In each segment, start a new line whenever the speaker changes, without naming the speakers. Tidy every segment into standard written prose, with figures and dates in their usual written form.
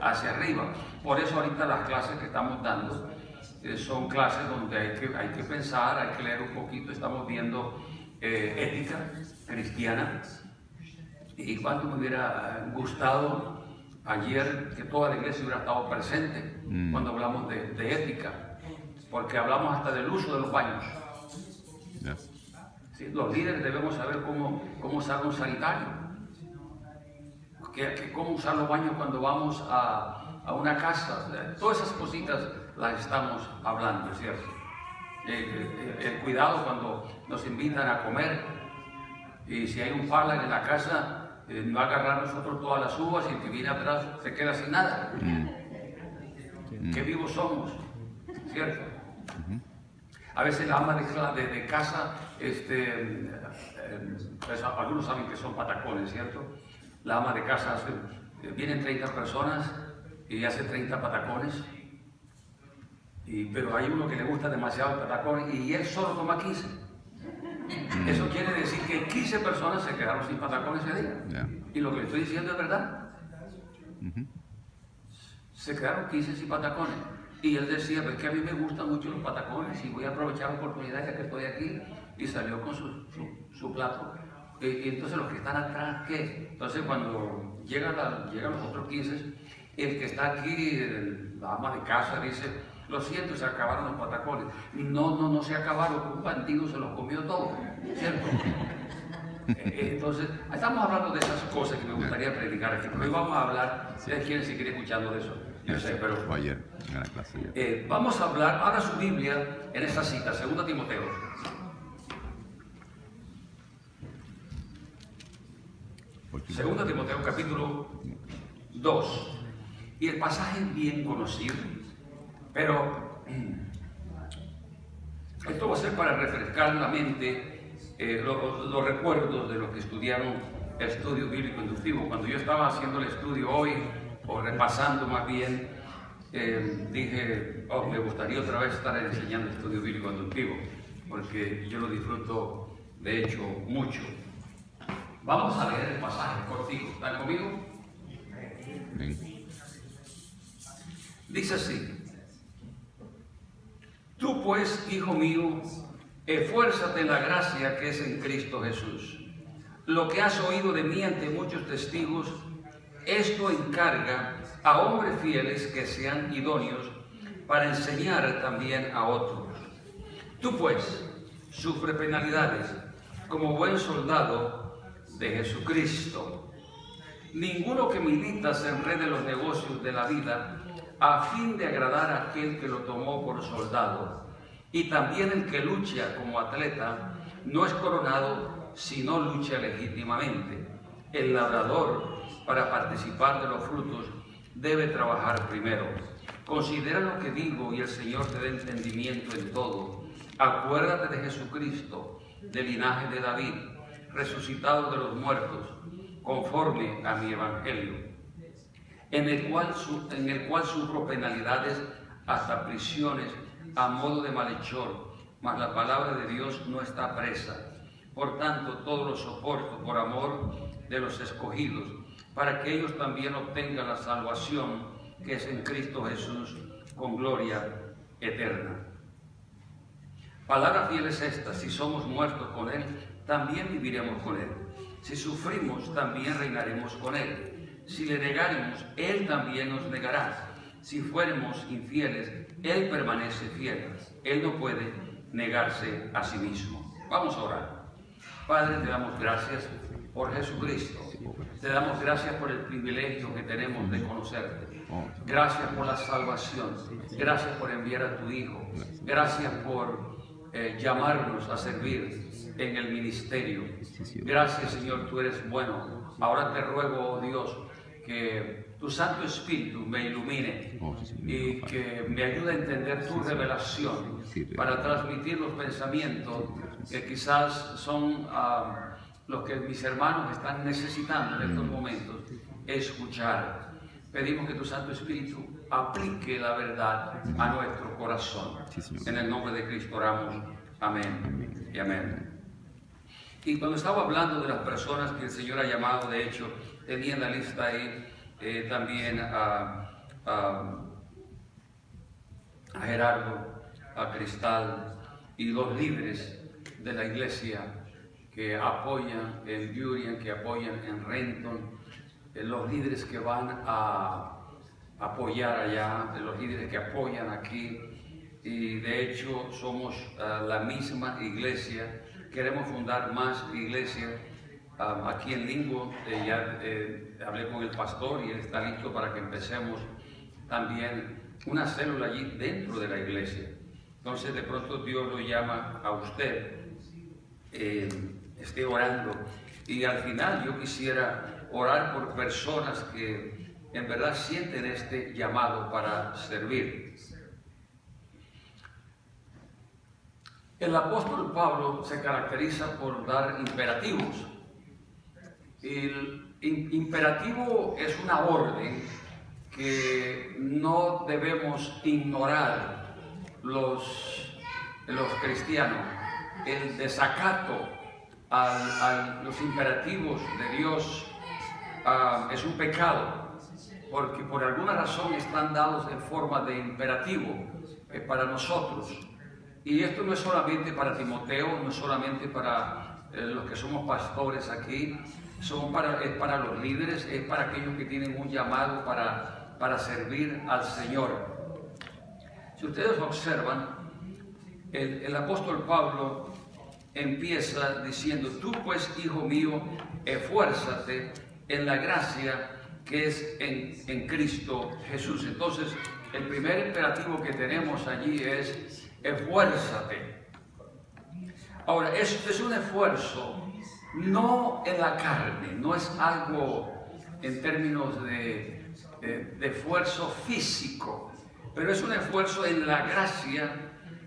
hacia arriba. Por eso ahorita las clases que estamos dando son clases donde hay que pensar, hay que leer un poquito. Estamos viendo ética cristiana. Y cuánto me hubiera gustado ayer que toda la iglesia hubiera estado presente cuando hablamos de ética, porque hablamos hasta del uso de los baños. Sí, los líderes debemos saber cómo usar un sanitario, cómo usar los baños cuando vamos a una casa. Todas esas cositas las estamos hablando, ¿cierto? El cuidado cuando nos invitan a comer, y si hay un pala en la casa, no agarrar nosotros todas las uvas y el que viene atrás se queda sin nada. Qué vivos somos, ¿cierto? A veces la ama de casa, pues algunos saben que son patacones, ¿cierto? La ama de casa vienen 30 personas y hace 30 patacones, pero hay uno que le gusta demasiado el patacón y él solo toma 15. Eso quiere decir que 15 personas se quedaron sin patacones ese día. Y lo que le estoy diciendo es verdad. Se quedaron 15 sin patacones. Y él decía, pues que a mí me gustan mucho los patacones y voy a aprovechar la oportunidad ya que estoy aquí. Y salió con su plato. Y entonces los que están atrás, ¿qué? Entonces cuando llegan los otros 15, el que está aquí, la ama de casa, dice, lo siento, se acabaron los patacones. No se acabaron, un bandido se los comió todo, ¿cierto? Entonces, estamos hablando de esas cosas que me gustaría predicar aquí, pero hoy vamos a hablar, ustedes quieren seguir escuchando de eso, yo sé, pero vamos a hablar, abra su Biblia en esta cita, 2 Timoteo. Segunda Timoteo capítulo 2, y el pasaje es bien conocido, pero esto va a ser para refrescar la mente, los recuerdos de los que estudiaron el estudio bíblico inductivo. Cuando yo estaba haciendo el estudio hoy, o repasando más bien, dije, me gustaría otra vez estar enseñando estudio bíblico inductivo, porque yo lo disfruto de hecho mucho. Vamos a leer el pasaje contigo. ¿Están conmigo? Dice así: tú pues, hijo mío, esfuérzate en la gracia que es en Cristo Jesús. Lo que has oído de mí ante muchos testigos, esto encarga a hombres fieles que sean idóneos para enseñar también a otros. Tú pues, sufre penalidades como buen soldado de Jesucristo. Ninguno que milita se enrede en los negocios de la vida a fin de agradar a aquel que lo tomó por soldado. Y también el que lucha como atleta no es coronado si no lucha legítimamente. El labrador, para participar de los frutos, debe trabajar primero. Considera lo que digo y el Señor te dé entendimiento en todo. Acuérdate de Jesucristo, del linaje de David, resucitado de los muertos, conforme a mi evangelio, en el cual sufro penalidades hasta prisiones a modo de malhechor, mas la palabra de Dios no está presa. Por tanto, todo lo soporto por amor de los escogidos, para que ellos también obtengan la salvación que es en Cristo Jesús, con gloria eterna. Palabra fiel es esta: si somos muertos con Él, también viviremos con Él. Si sufrimos, también reinaremos con Él. Si le negaremos, Él también nos negará. Si fuéramos infieles, Él permanece fiel. Él no puede negarse a sí mismo. Vamos a orar. Padre, te damos gracias por Jesucristo. Te damos gracias por el privilegio que tenemos de conocerte. Gracias por la salvación. Gracias por enviar a tu Hijo. Gracias por llamarnos a servir en el ministerio. Gracias, Señor, tú eres bueno. Ahora te ruego, oh Dios, que tu Santo Espíritu me ilumine y que me ayude a entender tu revelación para transmitir los pensamientos que quizás son los que mis hermanos están necesitando en estos momentos escuchar. Pedimos que tu Santo Espíritu aplique la verdad a nuestro corazón. En el nombre de Cristo oramos. Amén y amén. Y cuando estaba hablando de las personas que el Señor ha llamado, de hecho, tenía en la lista ahí también a Gerardo, a Cristal y los líderes de la iglesia que apoyan en Burien, que apoyan en Renton, los líderes que van a apoyar allá, los líderes que apoyan aquí, y de hecho somos la misma iglesia. Queremos fundar más iglesias aquí en Lingo. Ya hablé con el pastor y él está listo para que empecemos también una célula allí dentro de la iglesia. Entonces de pronto Dios lo llama a usted, esté orando, y al final yo quisiera orar por personas que en verdad sienten este llamado para servir. El apóstol Pablo se caracteriza por dar imperativos. El imperativo es una orden que no debemos ignorar los cristianos. El desacato a los imperativos de Dios es un pecado, porque por alguna razón están dados en forma de imperativo para nosotros. Y esto no es solamente para Timoteo, no es solamente para los que somos pastores aquí, es para los líderes, es para aquellos que tienen un llamado para servir al Señor. Si ustedes observan, el apóstol Pablo empieza diciendo: tú pues, hijo mío, esfuérzate en la gracia que es en Cristo Jesús. Entonces, el primer imperativo que tenemos allí es: esfuérzate. Ahora, esto es un esfuerzo no en la carne, no es algo en términos de esfuerzo físico, pero es un esfuerzo en la gracia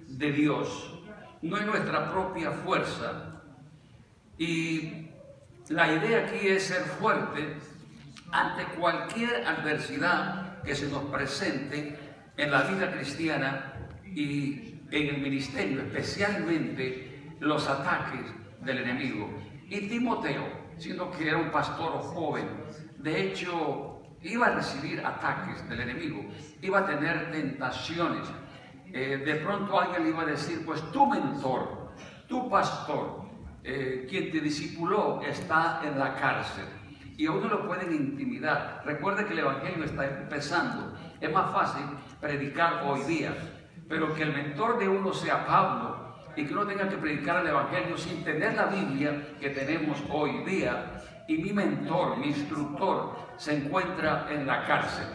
de Dios, no en nuestra propia fuerza. Y la idea aquí es ser fuerte ante cualquier adversidad que se nos presente en la vida cristiana y en el ministerio, especialmente los ataques del enemigo. Y Timoteo, siendo que era un pastor joven, de hecho iba a recibir ataques del enemigo, iba a tener tentaciones. De pronto alguien le iba a decir: pues tu mentor, tu pastor, quien te discipuló, está en la cárcel, y a uno lo pueden intimidar. Recuerde que el evangelio está empezando. Es más fácil predicar hoy día, pero que el mentor de uno sea Pablo y que uno tenga que predicar el evangelio sin tener la Biblia que tenemos hoy día, y mi mentor, mi instructor, se encuentra en la cárcel.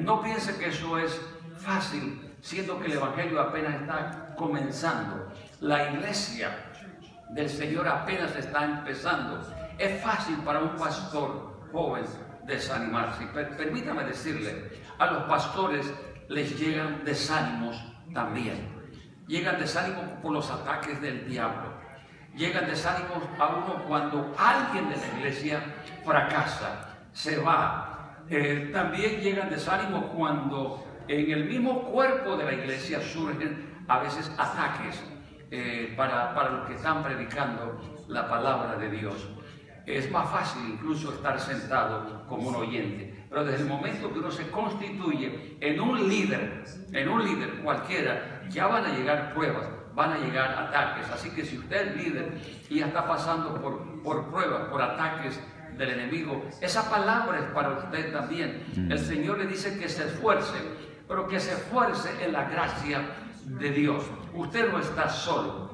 No piense que eso es fácil, siendo que el evangelio apenas está comenzando. La iglesia del Señor apenas está empezando. Es fácil para un pastor joven desanimarse. Permítame decirle, a los pastores les llegan desánimos también. Llegan desánimos por los ataques del diablo. Llegan desánimos a uno cuando alguien de la iglesia fracasa, se va. También llegan desánimos cuando en el mismo cuerpo de la iglesia surgen a veces ataques para los que están predicando la palabra de Dios. Es más fácil incluso estar sentado como un oyente, pero desde el momento que uno se constituye en un líder cualquiera, ya van a llegar pruebas, van a llegar ataques. Así que si usted es líder y ya está pasando por pruebas, por ataques del enemigo, esa palabra es para usted también. El Señor le dice que se esfuerce, pero que se esfuerce en la gracia de Dios. Usted no está solo.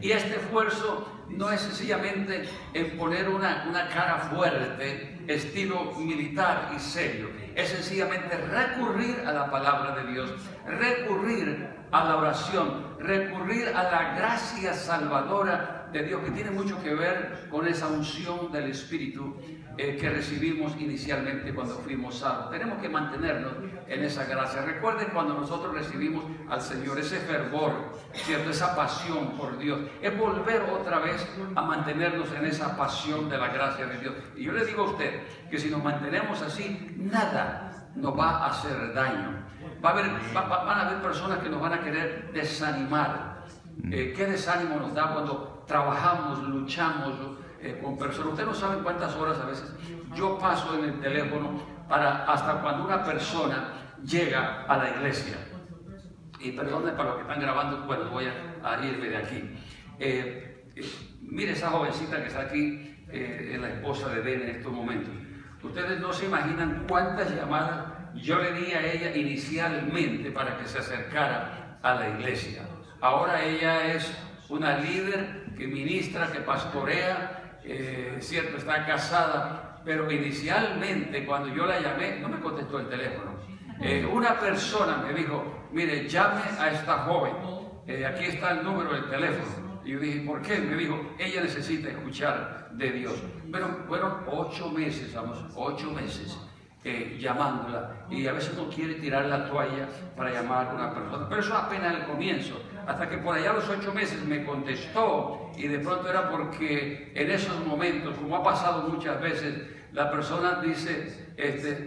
Y este esfuerzo no es sencillamente en poner una cara fuerte, estilo militar y serio. Es sencillamente recurrir a la palabra de Dios, recurrir a la oración, recurrir a la gracia salvadora de Dios, que tiene mucho que ver con esa unción del Espíritu que recibimos inicialmente cuando fuimos salvos. Tenemos que mantenernos en esa gracia. Recuerden cuando nosotros recibimos al Señor, ese fervor, ¿cierto? Esa pasión por Dios, es volver otra vez a mantenernos en esa pasión de la gracia de Dios. Y yo le digo a usted que si nos mantenemos así, nada nos va a hacer daño. Van a haber personas que nos van a querer desanimar. ¿Qué desánimo nos da cuando trabajamos, luchamos con personas? Ustedes no saben cuántas horas a veces yo paso en el teléfono hasta cuando una persona llega a la iglesia. Y perdone para los que están grabando, bueno, voy a irme de aquí. Mire esa jovencita que está aquí, es la esposa de Ben en estos momentos. Ustedes no se imaginan cuántas llamadas yo le di a ella inicialmente para que se acercara a la iglesia. Ahora ella es una líder que ministra, que pastorea, cierto, está casada, pero inicialmente cuando yo la llamé no me contestó el teléfono. Una persona me dijo, mire, llame a esta joven, aquí está el número del teléfono. Y yo dije, ¿por qué? Me dijo, ella necesita escuchar de Dios. Pero fueron 8 meses, vamos, 8 meses llamándola. Y a veces no quiere tirar la toalla para llamar a una persona. Pero eso apenas el comienzo. Hasta que por allá a los 8 meses me contestó. Y de pronto era porque en esos momentos, como ha pasado muchas veces, la persona dice,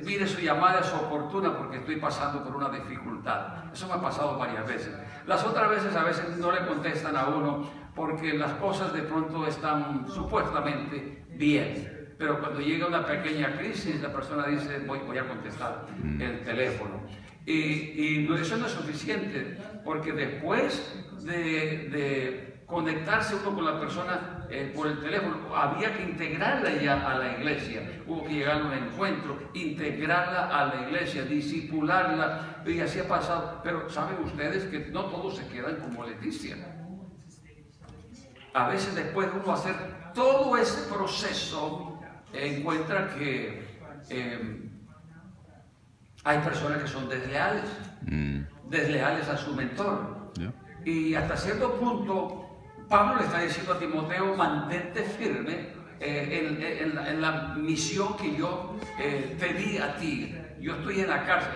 mire, su llamada es oportuna porque estoy pasando por una dificultad. Eso me ha pasado varias veces. Las otras veces a veces no le contestan a uno porque las cosas de pronto están supuestamente bien. Pero cuando llega una pequeña crisis, la persona dice, voy a contestar el teléfono. Y eso no es suficiente, porque después de conectarse uno con la persona por el teléfono, había que integrarla ya a la iglesia. Hubo que llegar a un encuentro, integrarla a la iglesia, discipularla, y así ha pasado. Pero saben ustedes que no todos se quedan como Leticia. A veces después de uno hacer todo ese proceso, encuentra que hay personas que son desleales, desleales a su mentor. Y hasta cierto punto, Pablo le está diciendo a Timoteo, mantente firme en la misión que yo te di a ti. Yo estoy en la cárcel.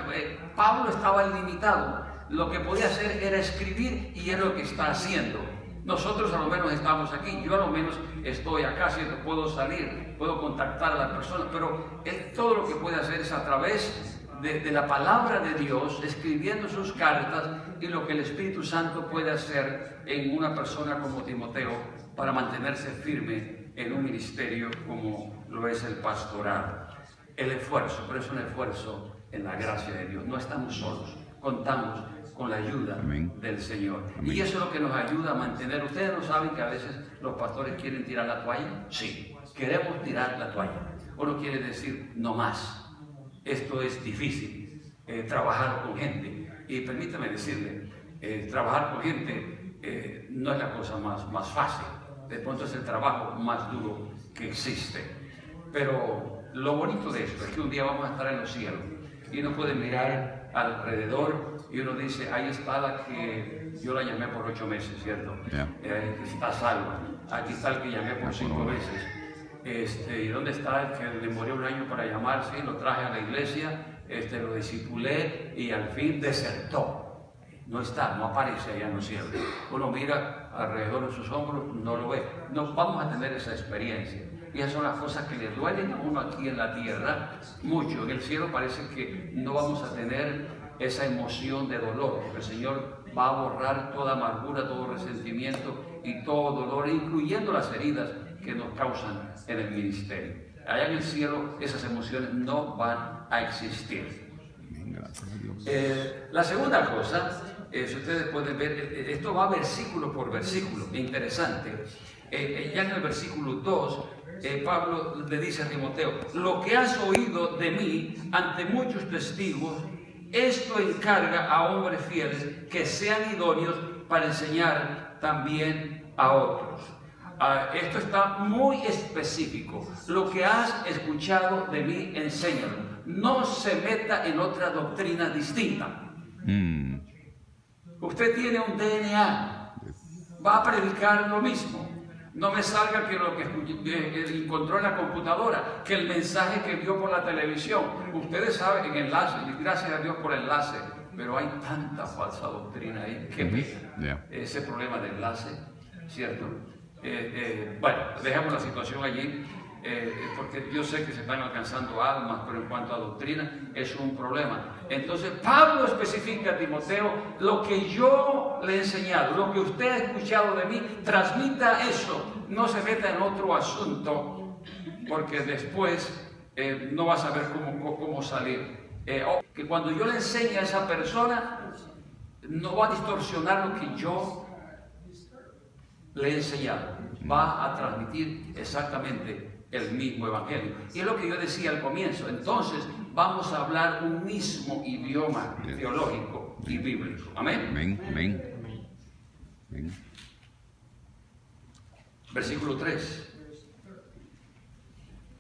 Pablo estaba limitado. Lo que podía hacer era escribir y es lo que está haciendo. Nosotros a lo menos estamos aquí, yo a lo menos estoy acá, ¿cierto? Puedo salir, puedo contactar a la persona, pero él todo lo que puede hacer es a través de la palabra de Dios, escribiendo sus cartas y lo que el Espíritu Santo puede hacer en una persona como Timoteo para mantenerse firme en un ministerio como lo es el pastorado. El esfuerzo, pero es un esfuerzo en la gracia de Dios. No estamos solos, contamos con la ayuda del Señor. Y eso es lo que nos ayuda a mantener. ¿Ustedes no saben que a veces los pastores quieren tirar la toalla? Sí, queremos tirar la toalla. Uno quiere decir, no más. Esto es difícil, trabajar con gente. Y permítame decirle, trabajar con gente no es la cosa más fácil. De pronto es el trabajo más duro que existe. Pero lo bonito de esto es que un día vamos a estar en los cielos y uno puede mirar alrededor y uno dice, ahí está la que yo la llamé por 8 meses, ¿cierto? Está salva. Aquí está el que llamé por 5 veces. ¿Y dónde está el que demoré 1 año para llamar? Sí, lo traje a la iglesia, lo discipulé y al fin desertó. No está, no aparece allá en los cielos. Uno mira alrededor de sus hombros, no lo ve. No vamos a tener esa experiencia. Y esas son las cosas que le duelen a uno aquí en la tierra mucho. En el cielo parece que no vamos a tener esa emoción de dolor, porque el Señor va a borrar toda amargura, todo resentimiento y todo dolor, incluyendo las heridas que nos causan en el ministerio. Allá en el cielo esas emociones no van a existir. La segunda cosa, si ustedes pueden ver, esto va versículo por versículo, interesante. Ya en el versículo 2, Pablo le dice a Timoteo, lo que has oído de mí ante muchos testigos, esto encarga a hombres fieles que sean idóneos para enseñar también a otros. Esto está muy específico. Lo que has escuchado de mí, enséñalo. No se meta en otra doctrina distinta. Usted tiene un DNA, va a predicar lo mismo. No me salga que lo que encontró en la computadora, que el mensaje que vio por la televisión. Ustedes saben, en enlace, y gracias a Dios por enlace, pero hay tanta falsa doctrina ahí que ese problema de enlace, ¿cierto? Bueno, dejamos la situación allí, porque yo sé que se están alcanzando almas, pero en cuanto a doctrina es un problema. Entonces Pablo especifica a Timoteo, lo que yo le he enseñado, lo que usted ha escuchado de mí, transmita eso, no se meta en otro asunto, porque después no va a saber cómo salir. Que cuando yo le enseñe a esa persona, no va a distorsionar lo que yo le he enseñado. Va a transmitir exactamente el mismo evangelio. Y es lo que yo decía al comienzo. Entonces, vamos a hablar un mismo idioma teológico y bíblico. Amén.
Amén. Amén. Amén.
Versículo 3.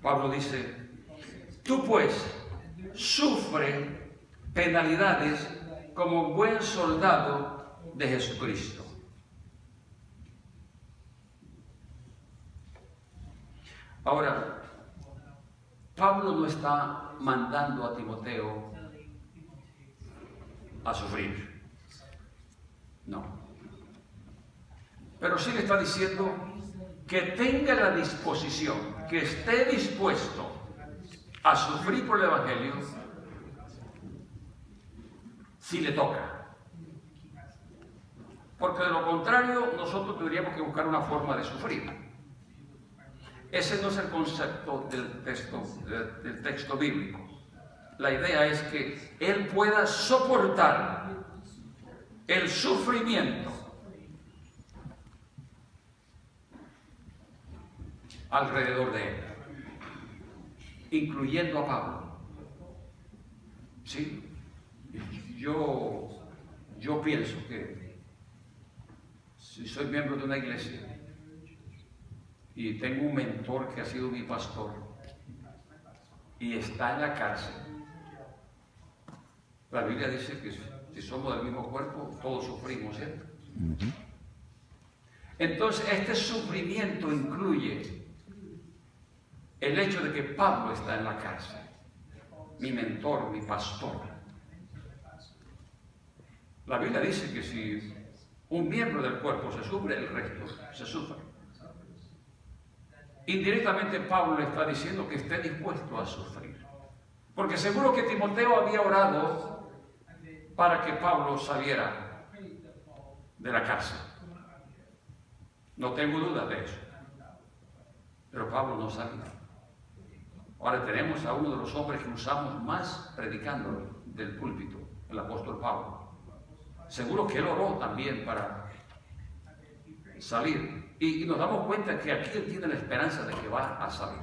Pablo dice: tú pues sufre penalidades como buen soldado de Jesucristo. Ahora, Pablo no está mandando a Timoteo a sufrir. No. Pero sí le está diciendo que tenga la disposición, que esté dispuesto a sufrir por el Evangelio si le toca. Porque de lo contrario, nosotros tendríamos que buscar una forma de sufrir. Ese no es el concepto del texto bíblico. La idea es que él pueda soportar el sufrimiento alrededor de él, incluyendo a Pablo. ¿Sí? Yo pienso que si soy miembro de una iglesia y tengo un mentor que ha sido mi pastor y está en la cárcel, la Biblia dice que si somos del mismo cuerpo, todos sufrimos, ¿cierto? Entonces, este sufrimiento incluye el hecho de que Pablo está en la cárcel, mi mentor, mi pastor. La Biblia dice que si un miembro del cuerpo se sufre, el resto se sufre. Indirectamente Pablo le está diciendo que esté dispuesto a sufrir. Porque seguro que Timoteo había orado para que Pablo saliera de la cárcel. No tengo duda de eso. Pero Pablo no salía. Ahora tenemos a uno de los hombres que usamos más predicando del púlpito, el apóstol Pablo. Seguro que él oró también para salir. Y nos damos cuenta que aquí él tiene la esperanza de que va a salir.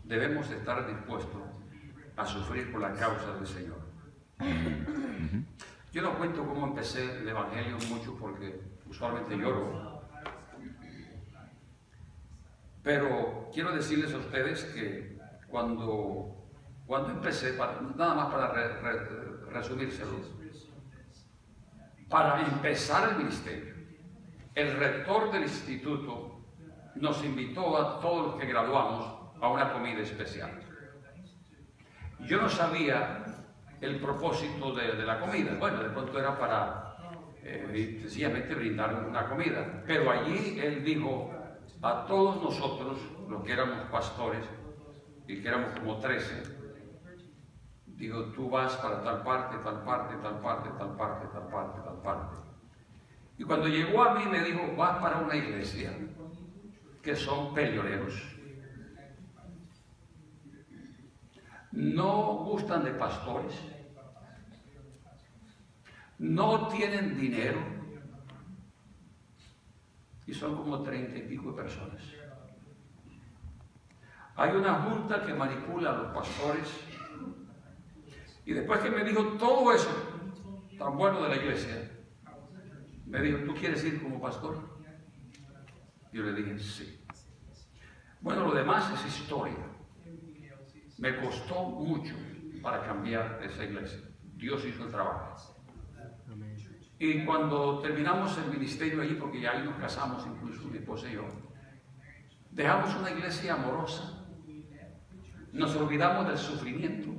Debemos estar dispuestos a sufrir por la causa del Señor. Yo no cuento cómo empecé el Evangelio mucho porque usualmente lloro. Pero quiero decirles a ustedes que cuando empecé, nada más para resumírselo, para empezar el ministerio, el rector del instituto nos invitó a todos los que graduamos a una comida especial. Yo no sabía el propósito de la comida. Bueno, de pronto era para sencillamente brindar una comida. Pero allí él dijo a todos nosotros, los que éramos pastores, y que éramos como 13, digo, tú vas para tal parte, tal parte, tal parte, tal parte, tal parte, tal parte. Y cuando llegó a mí me dijo, vas para una iglesia que son peleoneros. No gustan de pastores. No tienen dinero. Y son como 30 y pico de personas. Hay una junta que manipula a los pastores. Y después que me dijo todo eso tan bueno de la iglesia, me dijo, ¿tú quieres ir como pastor? Yo le dije, sí. Bueno, lo demás es historia. Me costó mucho para cambiar esa iglesia. Dios hizo el trabajo. Y cuando terminamos el ministerio allí, porque ya ahí nos casamos, incluso mi esposa y yo, dejamos una iglesia amorosa. Nos olvidamos del sufrimiento.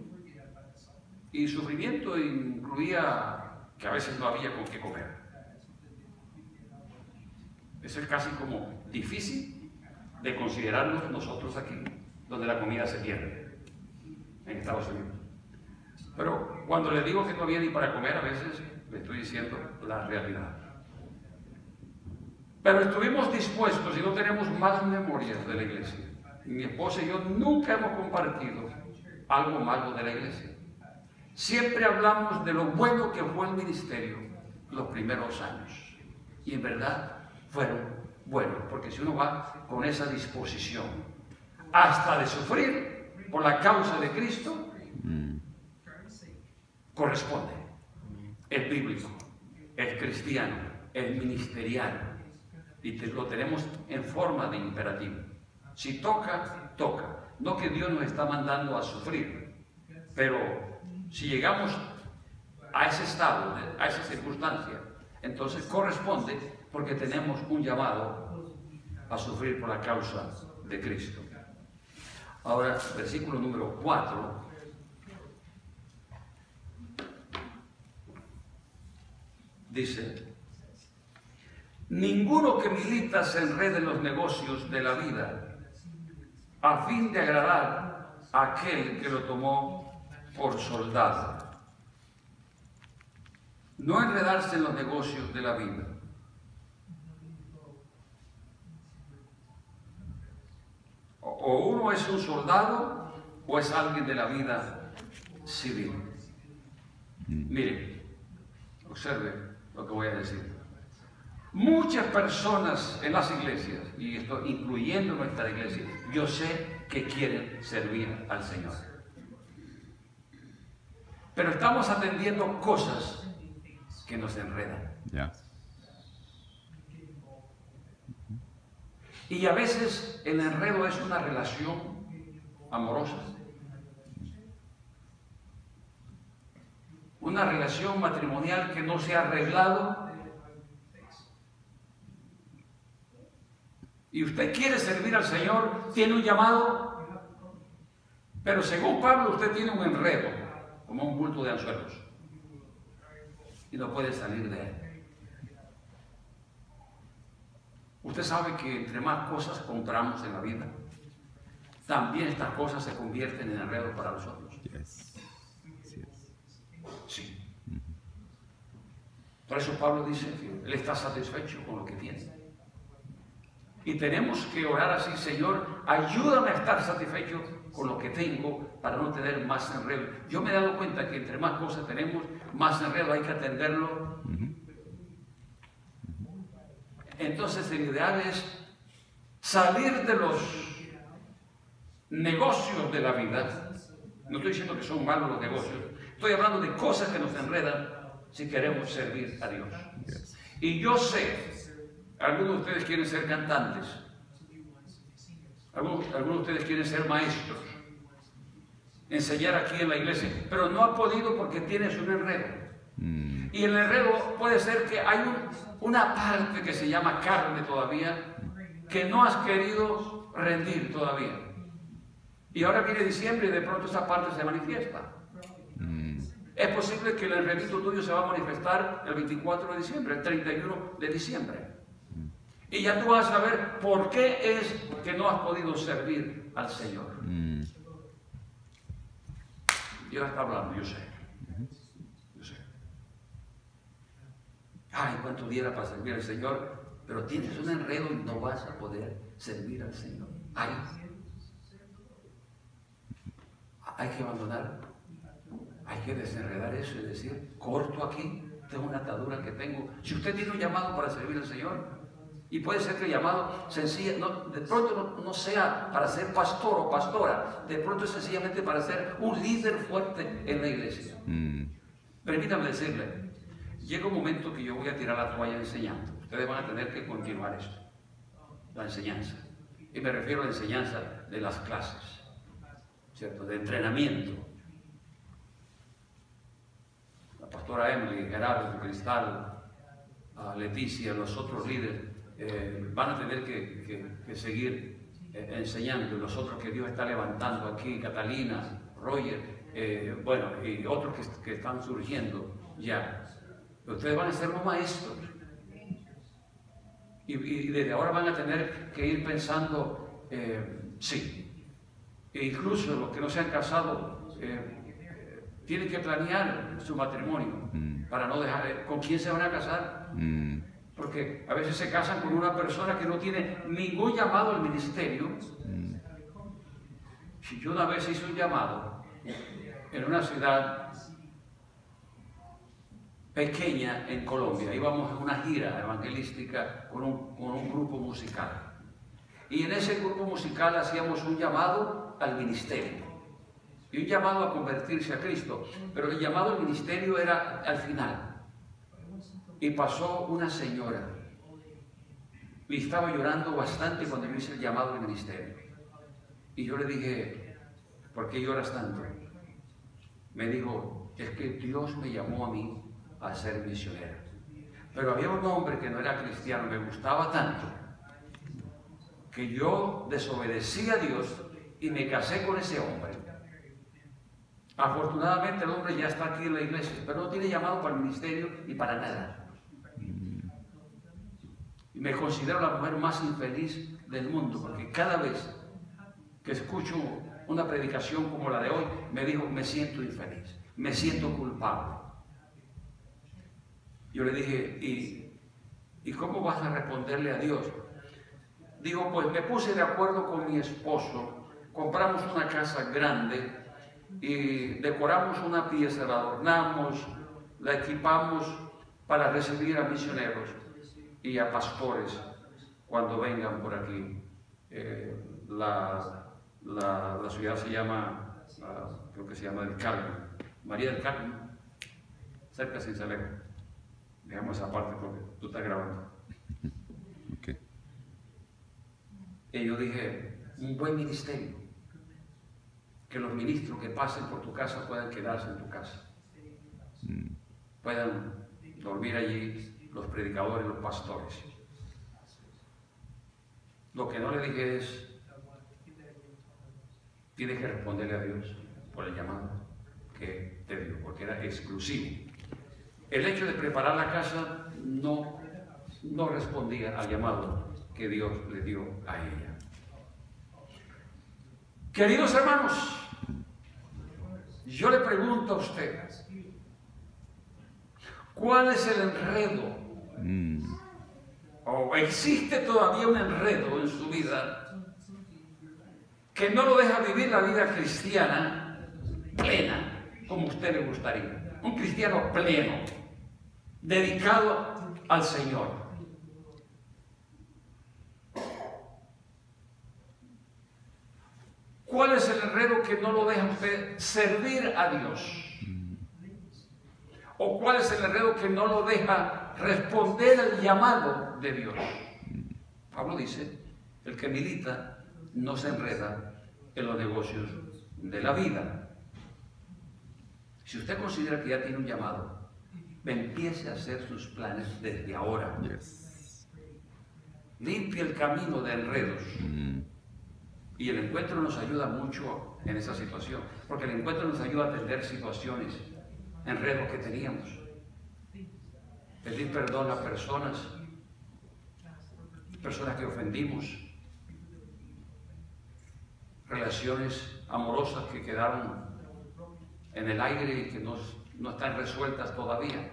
Y sufrimiento incluía que a veces no había con qué comer. Eso es casi como difícil de considerarnos nosotros aquí, donde la comida se pierde, en Estados Unidos. Pero cuando le digo que no había ni para comer, a veces le estoy diciendo la realidad. Pero estuvimos dispuestos y no tenemos malas memorias de la iglesia. mi esposa y yo nunca hemos compartido algo malo de la iglesia. Siempre hablamos de lo bueno que fue el ministerio los primeros años. Y en verdad fueron buenos, porque si uno va con esa disposición hasta de sufrir por la causa de Cristo, corresponde. Es bíblico, es cristiano, es ministerial. Y lo tenemos en forma de imperativo. Si toca, toca. No que Dios nos está mandando a sufrir, pero si llegamos a ese estado, a esa circunstancia, entonces corresponde, porque tenemos un llamado a sufrir por la causa de Cristo. Ahora, versículo número 4. Dice: ninguno que milita se enrede en los negocios de la vida, a fin de agradar a aquel que lo tomó por soldado. No enredarse en los negocios de la vida. O uno es un soldado o es alguien de la vida civil. Miren, observe lo que voy a decir. Muchas personas en las iglesias, y esto incluyendo nuestra iglesia, yo sé que quieren servir al Señor. Pero estamos atendiendo cosas que nos enredan.
Yeah.
Y a veces el enredo es una relación amorosa. Una relación matrimonial que no se ha arreglado. Y usted quiere servir al Señor, tiene un llamado, pero según Pablo usted tiene un enredo, como un bulto de anzuelos, y no puede salir de él. Usted sabe que entre más cosas compramos en la vida, también estas cosas se convierten en enredos para nosotros.
Yes. Yes.
Sí. Por eso Pablo dice que él está satisfecho con lo que tiene. Y tenemos que orar así: Señor, ayúdame a estar satisfecho con lo que tengo para no tener más enredo. Yo me he dado cuenta que entre más cosas tenemos, más enredo hay que atenderlo. Entonces el ideal es salir de los negocios de la vida. No estoy diciendo que son malos los negocios, estoy hablando de cosas que nos enredan si queremos servir a Dios.
Yes.
Y yo sé, algunos de ustedes quieren ser cantantes, algunos de ustedes quieren ser maestros, enseñar aquí en la iglesia, pero no ha podido porque tienes un enredo. Y el enredo puede ser que hay una parte que se llama carne todavía, que no has querido rendir todavía. Y ahora viene diciembre y de pronto esa parte se manifiesta. Es posible que el enredito tuyo se va a manifestar el 24 de diciembre, el 31 de diciembre. Y ya tú vas a saber por qué es que no has podido servir al Señor. Dios está hablando, yo sé. Yo sé. Ay, cuánto diera para servir al Señor, pero tienes un enredo y no vas a poder servir al Señor. Ay. Hay que abandonar. Hay que desenredar eso y decir: corto aquí, tengo una atadura que tengo. Si usted tiene un llamado para servir al Señor, y puede ser que el llamado sencillo, de pronto no sea para ser pastor o pastora, de pronto es sencillamente para ser un líder fuerte en la iglesia. Permítame decirle, llega un momento que yo voy a tirar la toalla enseñando. Ustedes van a tener que continuar esto, la enseñanza. Y me refiero a la enseñanza de las clases, ¿cierto? De entrenamiento. La pastora Emily, Gerardo, Cristal, a Leticia, los otros líderes, van a tener que seguir enseñando. Los otros que Dios está levantando aquí, Catalina, Roger, bueno, y otros que están surgiendo ya. Ustedes van a ser los maestros. Y desde ahora van a tener que ir pensando, sí, e incluso los que no se han casado tienen que planear su matrimonio para no dejar. ¿Con quién se van a casar? Porque a veces se casan con una persona que no tiene ningún llamado al ministerio Yo una vez hice un llamado en una ciudad pequeña en Colombia. Íbamos a una gira evangelística con un grupo musical. Y en ese grupo musical hacíamos un llamado al ministerio y un llamado a convertirse a Cristo. Pero el llamado al ministerio era al final. Y pasó una señora y estaba llorando bastante cuando yo hice el llamado al ministerio. Y yo le dije, ¿por qué lloras tanto? Me dijo, es que Dios me llamó a mí a ser misionero. Pero había un hombre que no era cristiano, me gustaba tanto, que yo desobedecí a Dios y me casé con ese hombre. Afortunadamente el hombre ya está aquí en la iglesia, pero no tiene llamado para el ministerio y para nada. Y me considero la mujer más infeliz del mundo, porque cada vez que escucho una predicación como la de hoy, me dijo, me siento infeliz, me siento culpable. Yo le dije, ¿y cómo vas a responderle a Dios? Digo, pues me puse de acuerdo con mi esposo, compramos una casa grande y decoramos una pieza, la adornamos, la equipamos para recibir a misioneros y a pastores cuando vengan por aquí. La ciudad se llama, creo que se llama del Carmen, María del Carmen, cerca de Sincelejo. Dejamos esa parte porque tú estás grabando.
Okay.
Y yo dije, un buen ministerio, que los ministros que pasen por tu casa puedan quedarse en tu casa, puedan dormir allí los predicadores, los pastores. Lo que no le dije es, tienes que responderle a Dios por el llamado que te dio, porque era exclusivo. El hecho de preparar la casa no respondía al llamado que Dios le dio a ella. Queridos hermanos, yo le pregunto a usted, ¿cuál es el enredo? ¿O existe todavía un enredo en su vida que no lo deja vivir la vida cristiana plena, como a usted le gustaría? Un cristiano pleno, dedicado al Señor. ¿Cuál es el enredo que no lo deja usted servir a Dios? ¿O cuál es el enredo que no lo deja responder al llamado de Dios? Pablo dice, el que milita no se enreda en los negocios de la vida. Si usted considera que ya tiene un llamado, empiece a hacer sus planes desde ahora. Limpie el camino de enredos. Y el encuentro nos ayuda mucho en esa situación, porque el encuentro nos ayuda a atender situaciones, enredos que teníamos. Pedir perdón a personas que ofendimos, relaciones amorosas que quedaron en el aire y que no están resueltas todavía.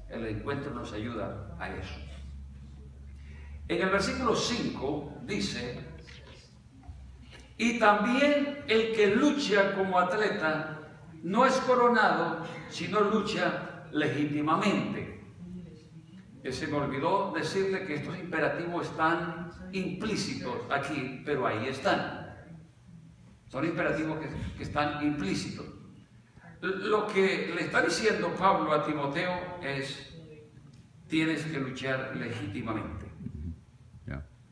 El encuentro nos ayuda a eso. En el versículo 5 dice, y también el que lucha como atleta no es coronado, sino lucha legítimamente. Se me olvidó decirle que estos imperativos están implícitos aquí, pero ahí están. Son imperativos que están implícitos. Lo que le está diciendo Pablo a Timoteo es, tienes que luchar legítimamente.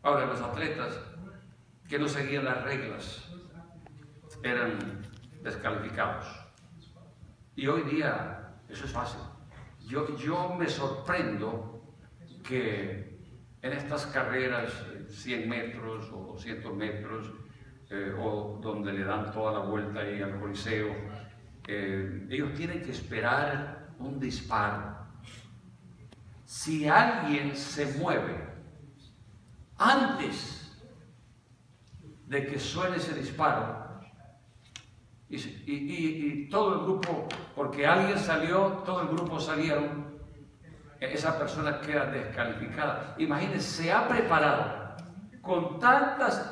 Ahora, los atletas que no seguían las reglas eran descalificados. Y hoy día eso es fácil. Yo me sorprendo que en estas carreras, 100 metros o 200 metros, o donde le dan toda la vuelta ahí al coliseo, ellos tienen que esperar un disparo. Si alguien se mueve antes de que suene ese disparo, y todo el grupo, porque alguien salió, todo el grupo salieron, esa persona queda descalificada. Imagínense, se ha preparado con tantas,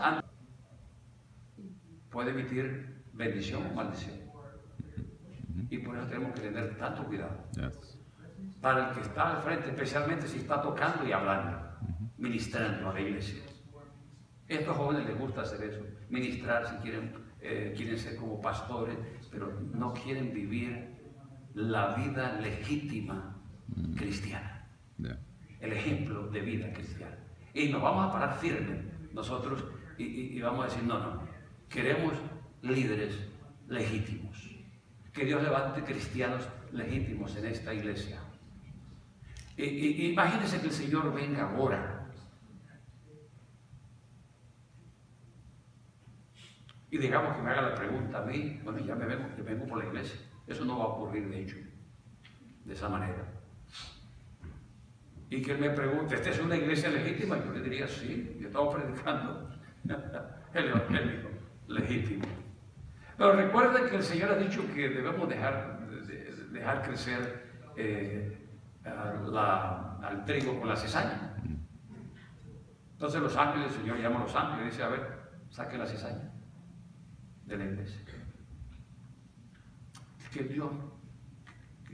puede emitir bendición o maldición. Y por eso tenemos que tener tanto cuidado.
Yes.
Para el que está al frente, especialmente si está tocando y hablando, ministrando a la iglesia. A estos jóvenes les gusta hacer eso, ministrar si quieren ser como pastores, pero no quieren vivir la vida legítima cristiana.
Yeah.
El ejemplo de vida cristiana. Y nos vamos a parar firmes nosotros y vamos a decir, no, queremos líderes legítimos. Que Dios levante cristianos legítimos en esta iglesia. Imagínense que el Señor venga ahora y digamos que me haga la pregunta a mí, bueno, ya me vengo por la iglesia. Eso no va a ocurrir de hecho, de esa manera. Y que Él me pregunte, ¿esta es una iglesia legítima? Yo le diría, sí, yo estaba predicando el evangelio legítimo. Pero recuerden que el Señor ha dicho que debemos dejar crecer al trigo con la cizaña. Entonces los ángeles, el Señor llama a los ángeles y dice, a ver, saque la cizaña de la iglesia.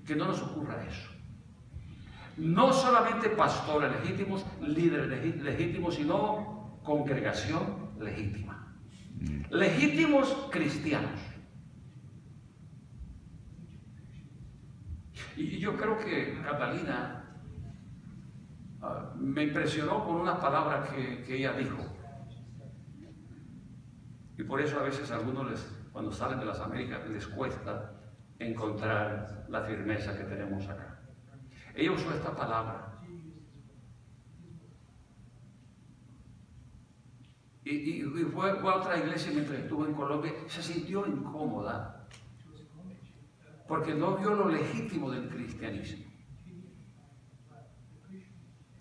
Que no nos ocurra eso. No solamente pastores legítimos, líderes legítimos, sino congregación legítima. Legítimos cristianos. Y yo creo que Catalina me impresionó con unas palabras que ella dijo. Y por eso a veces a algunos cuando salen de las Américas les cuesta encontrar la firmeza que tenemos acá. Ella usó esta palabra. Y fue a otra iglesia mientras estuvo en Colombia, se sintió incómoda porque no vio lo legítimo del cristianismo.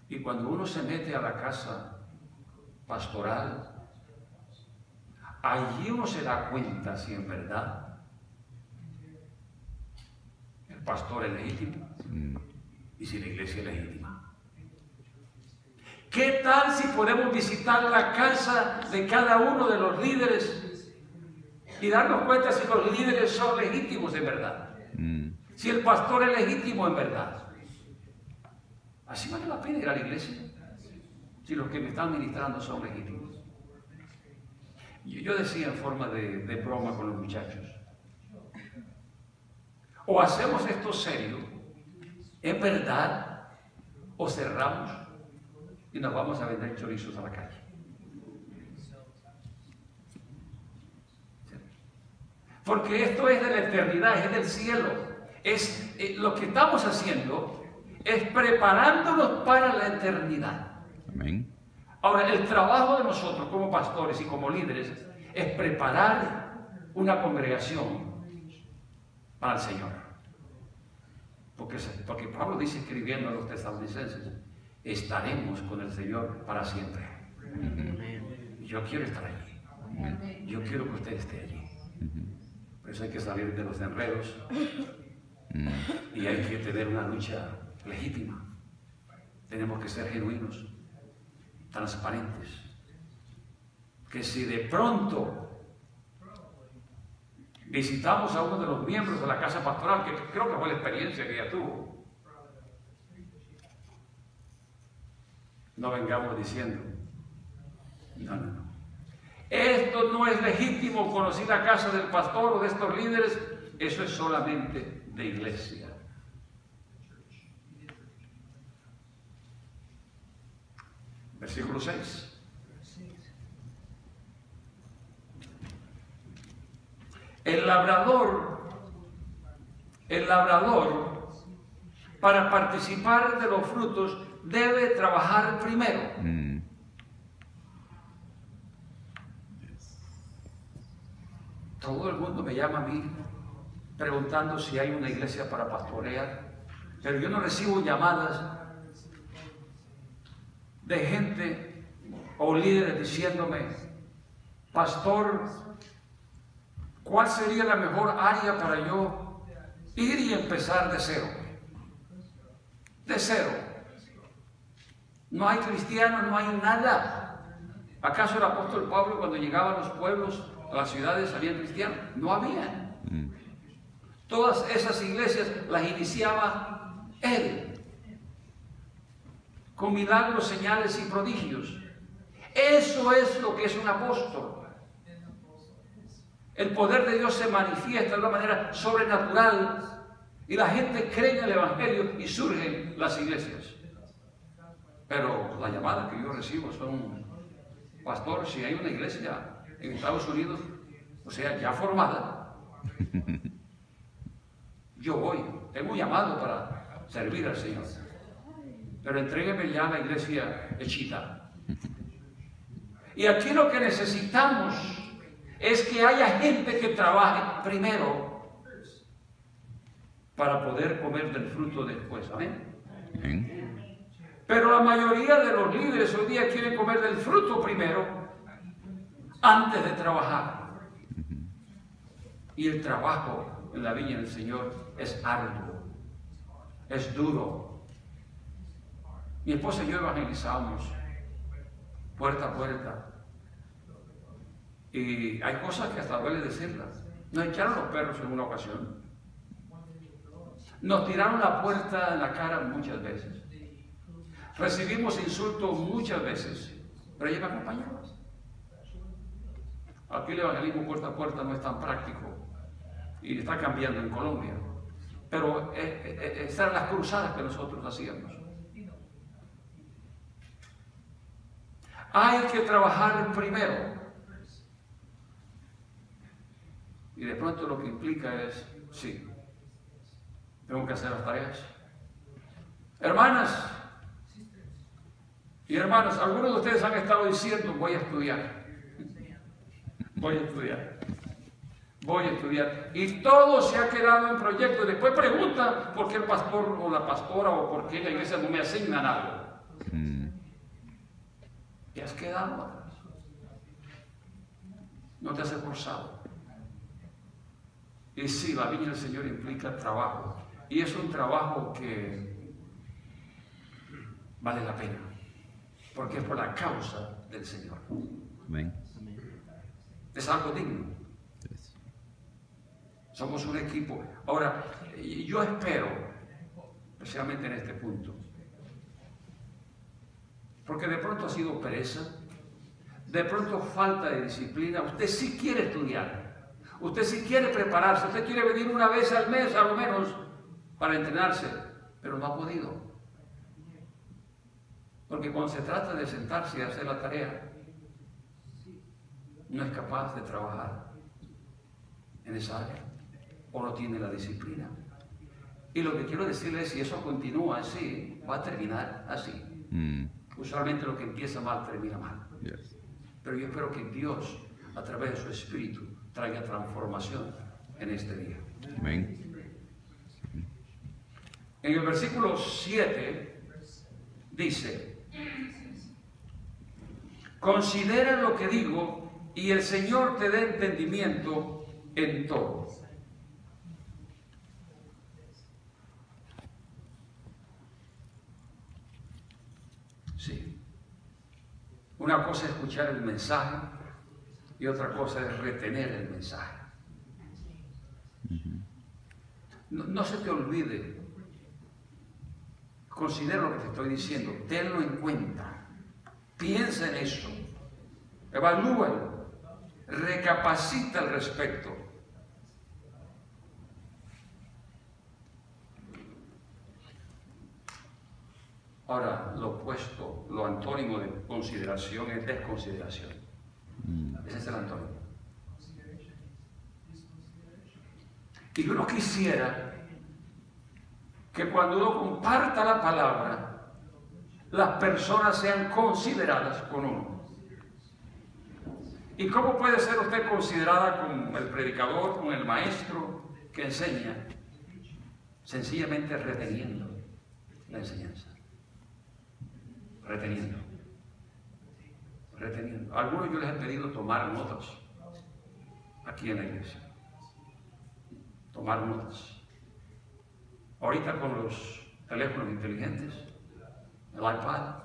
Y cuando uno se mete a la casa pastoral, allí uno se da cuenta si en verdad el pastor es legítimo y si la iglesia es legítima. ¿Qué tal si podemos visitar la casa de cada uno de los líderes y darnos cuenta si los líderes son legítimos en verdad? Si el pastor es legítimo en verdad. Así vale la pena ir a la iglesia, si los que me están ministrando son legítimos. Yo decía en forma de broma con los muchachos, o hacemos esto serio, en verdad, o cerramos y nos vamos a vender chorizos a la calle. Porque esto es de la eternidad, es del cielo. Lo que estamos haciendo es preparándonos para la eternidad.
Amén.
Ahora, el trabajo de nosotros como pastores y como líderes es preparar una congregación para el Señor. Porque Pablo dice, escribiendo a los tesalonicenses, estaremos con el Señor para siempre. Yo quiero estar allí. Yo quiero que usted esté allí. Por eso hay que salir de los enredos y hay que tener una lucha legítima. Tenemos que ser genuinos, transparentes. Que si de pronto visitamos a uno de los miembros de la casa pastoral, que creo que fue la experiencia que ella tuvo, no vengamos diciendo, no. Esto no es legítimo, conocí la casa del pastor o de estos líderes, eso es solamente de iglesia. Versículo 6. El labrador, para participar de los frutos, debe trabajar primero. Todo el mundo me llama a mí preguntando si hay una iglesia para pastorear, pero yo no recibo llamadas de gente o líderes diciéndome, pastor, ¿cuál sería la mejor área para yo ir y empezar de cero? De cero. No hay cristianos, no hay nada. ¿Acaso el apóstol Pablo cuando llegaba a los pueblos las ciudades habían cristianos. No había. Todas esas iglesias las iniciaba él, con milagros, señales y prodigios. Eso es lo que es un apóstol. El poder de Dios se manifiesta de una manera sobrenatural y la gente cree en el Evangelio y surgen las iglesias. Pero las llamadas que yo recibo son: pastor, si hay una iglesia en Estados Unidos, o sea, ya formada, yo voy, tengo un llamado para servir al Señor, pero entrégueme ya a la iglesia hechita. Y aquí lo que necesitamos es que haya gente que trabaje primero para poder comer del fruto después. Amén. Pero la mayoría de los líderes hoy día quieren comer del fruto primero antes de trabajar. Y el trabajo en la viña del Señor es arduo, es duro. Mi esposa y yo evangelizamos puerta a puerta. Y hay cosas que hasta duele decirlas. Nos echaron los perros en una ocasión. Nos tiraron la puerta en la cara muchas veces. Recibimos insultos muchas veces. Pero ella me acompañaba. Aquí el evangelismo puerta a puerta no es tan práctico. Y está cambiando en Colombia. Pero esas eran las cruzadas que nosotros hacíamos. Hay que trabajar primero. Y de pronto lo que implica es, sí, tengo que hacer las tareas. Hermanas y hermanos, algunos de ustedes han estado diciendo: voy a estudiar, voy a estudiar, voy a estudiar. Y todo se ha quedado en proyecto. Después preguntan por qué el pastor o la pastora o por qué la iglesia no me asignan algo. Te has quedado atrás. No te has esforzado. Y sí, la viña del Señor implica trabajo. Y es un trabajo que vale la pena. Porque es por la causa del Señor.
Amén.
Es algo digno. Somos un equipo. Ahora, yo espero, especialmente en este punto, porque de pronto ha sido pereza, de pronto falta de disciplina. Usted sí quiere estudiar. Usted sí quiere prepararse, usted quiere venir una vez al mes a lo menos para entrenarse, pero no ha podido. Porque cuando se trata de sentarse y hacer la tarea, no es capaz de trabajar en esa área o no tiene la disciplina. Y lo que quiero decirle es, si eso continúa así, va a terminar así. Usualmente lo que empieza mal termina mal. Pero yo espero que Dios, a través de su Espíritu, traiga transformación en este día.
Amén.
En el versículo 7 dice: considera lo que digo y el Señor te dé entendimiento en todo. Sí. Una cosa es escuchar el mensaje y otra cosa es retener el mensaje. No se te olvide. Considera lo que te estoy diciendo. Tenlo en cuenta. Piensa en eso. Evalúalo. Recapacita al respecto. Ahora, lo opuesto, lo antónimo de consideración es desconsideración. Ese es el antónimo. Y yo no quisiera que cuando uno comparta la palabra, las personas sean consideradas con uno. ¿Y cómo puede ser usted considerada con el predicador, con el maestro que enseña? Sencillamente reteniendo la enseñanza. Reteniendo. Algunos yo les he pedido tomar notas aquí en la iglesia. Tomar notas. Ahorita con los teléfonos inteligentes, el iPad,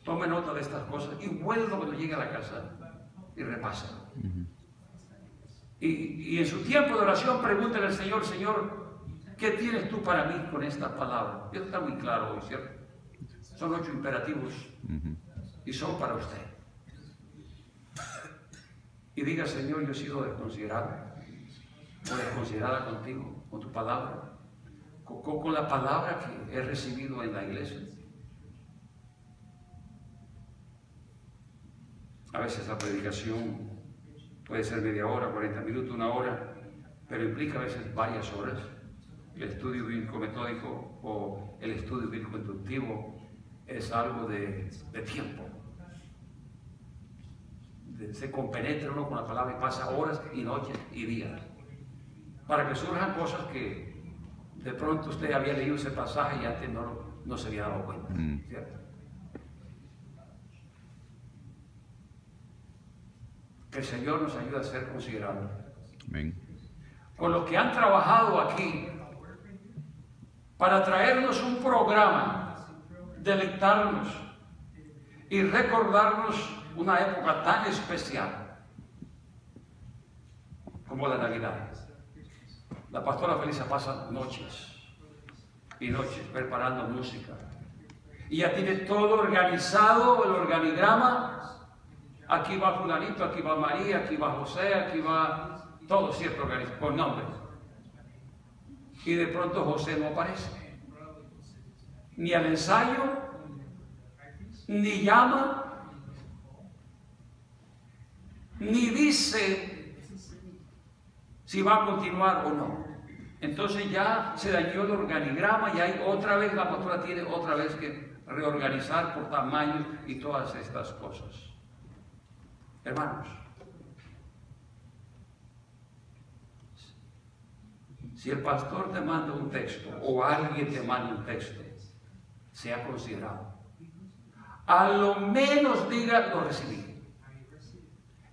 tome nota de estas cosas y vuelva cuando llegue a la casa y repásalo. Y en su tiempo de oración pregúntale al Señor, Señor, ¿qué tienes tú para mí con esta palabra? Eso está muy claro hoy, ¿cierto? Son 8 imperativos y son para usted. Y diga, Señor, yo he sido desconsiderado o desconsiderada contigo, con tu palabra, con la palabra que he recibido en la iglesia. A veces la predicación puede ser media hora, 40 minutos, 1 hora, pero implica a veces varias horas. El estudio bíblico metódico o el estudio bíblico inductivo es algo de tiempo. Se compenetra uno con la palabra y pasa horas y noches y días para que surjan cosas que de pronto usted había leído ese pasaje y antes no se había dado cuenta, ¿cierto? Que el Señor nos ayude a ser considerados.
Amén.
Con los que han trabajado aquí para traernos un programa, deleitarnos y recordarnos una época tan especial como la Navidad. La pastora Felisa pasa noches y noches preparando música. Y ya tiene todo organizado, el organigrama. Aquí va fulanito, aquí va María, aquí va José, aquí va todo, cierto, organizado, con nombres. Y de pronto José no aparece. Ni al ensayo, ni llama, ni dice si va a continuar o no. Entonces ya se dañó el organigrama y hay otra vez, la pastora tiene otra vez que reorganizar por tamaños y todas estas cosas. Hermanos, si el pastor te manda un texto o alguien te manda un texto, sea considerado. A lo menos diga, lo recibí.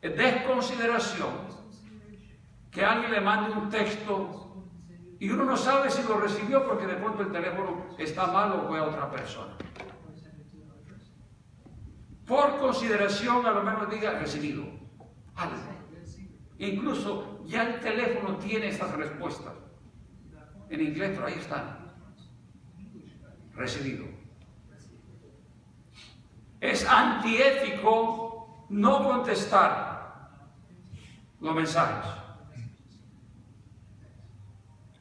Es desconsideración que alguien le mande un texto y uno no sabe si lo recibió porque de pronto el teléfono está mal o fue a otra persona. Por consideración, a lo menos diga recibido. Algo. Incluso ya el teléfono tiene estas respuestas. En inglés, pero ahí están. Recibido. Es antiético no contestar los mensajes.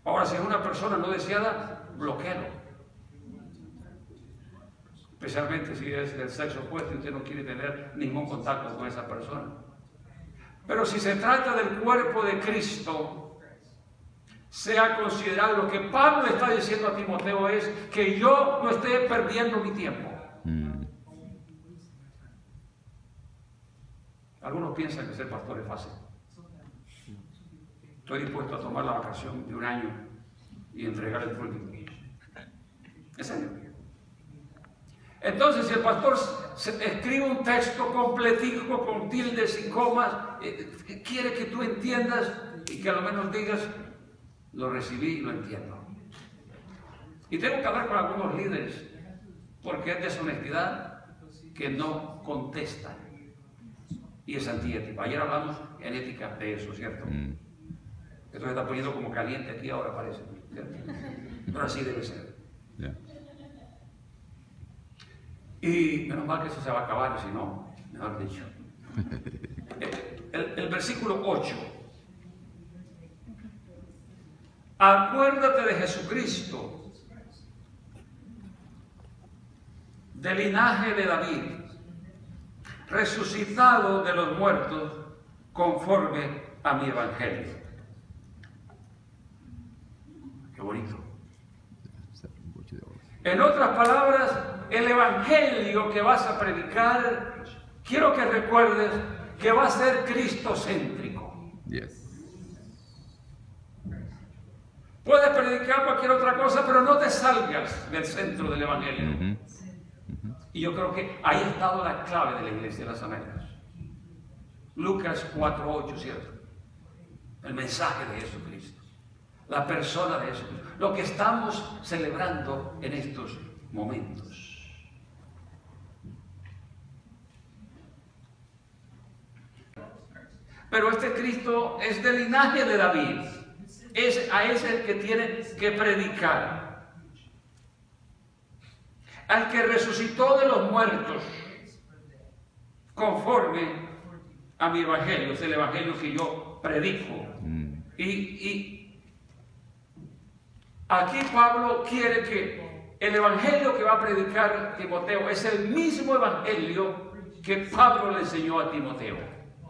Ahora, si es una persona no deseada, bloquéalo. Especialmente si es del sexo opuesto y usted no quiere tener ningún contacto con esa persona. Pero si se trata del cuerpo de Cristo, sea considerado. Lo que Pablo le está diciendo a Timoteo es que yo no esté perdiendo mi tiempo. Algunos piensan que ser pastor es fácil. Estoy dispuesto a tomar la vacación de 1 año y entregar el púlpito. ¿En serio? Entonces, si el pastor escribe un texto completico con tildes y comas, quiere que tú entiendas y que a lo menos digas, lo recibí y lo entiendo. Y tengo que hablar con algunos líderes, porque es deshonestidad que no contestan. Y es antiético. Ayer hablamos en ética de eso, ¿cierto? Esto se está poniendo como caliente aquí ahora, parece, ¿cierto? Pero así debe ser.
Yeah.
Y menos mal que eso se va a acabar, si no, mejor dicho. El versículo 8. Acuérdate de Jesucristo, del linaje de David, resucitado de los muertos, conforme a mi evangelio. Qué bonito. En otras palabras, el evangelio que vas a predicar, quiero que recuerdes que va a ser cristocéntrico.
Yes.
Puedes predicar cualquier otra cosa, pero no te salgas del centro del evangelio. Y yo creo que ahí ha estado la clave de la Iglesia de las Américas. Lucas 4:8, ¿cierto? El mensaje de Jesucristo, la persona de Jesucristo, lo que estamos celebrando en estos momentos. Pero este Cristo es del linaje de David. A ese el que tiene que predicar. Al que resucitó de los muertos, conforme a mi evangelio, es el evangelio que yo predico. Y aquí Pablo quiere que el evangelio que va a predicar Timoteo es el mismo evangelio que Pablo le enseñó a Timoteo,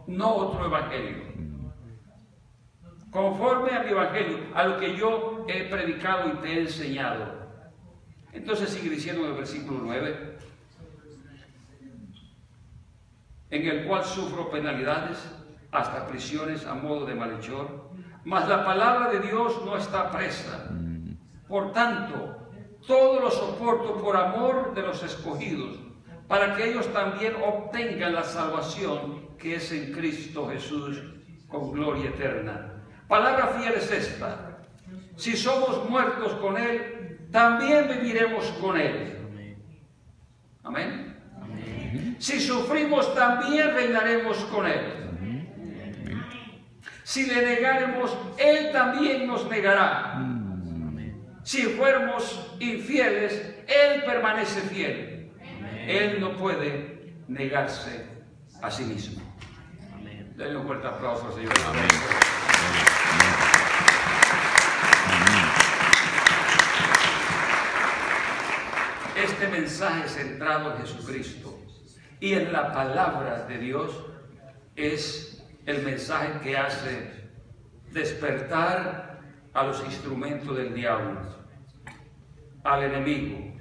no otro evangelio. Conforme a mi evangelio, a lo que yo he predicado y te he enseñado. Entonces sigue diciendo en el versículo 9, en el cual sufro penalidades, hasta prisiones a modo de malhechor, mas la palabra de Dios no está presa. Por tanto, todo lo soporto por amor de los escogidos, para que ellos también obtengan la salvación que es en Cristo Jesús, con gloria eterna. Palabra fiel es esta: si somos muertos con Él, también viviremos con Él. Amén. Amén. Si sufrimos, también reinaremos con Él. Amén. Si le negaremos, Él también nos negará. Amén. Si fuéramos infieles, Él permanece fiel. Amén. Él no puede negarse a sí mismo. Amén. Denle un fuerte aplauso al Señor. Amén. Este mensaje centrado en Jesucristo y en la palabra de Dios es el mensaje que hace despertar a los instrumentos del diablo, al enemigo,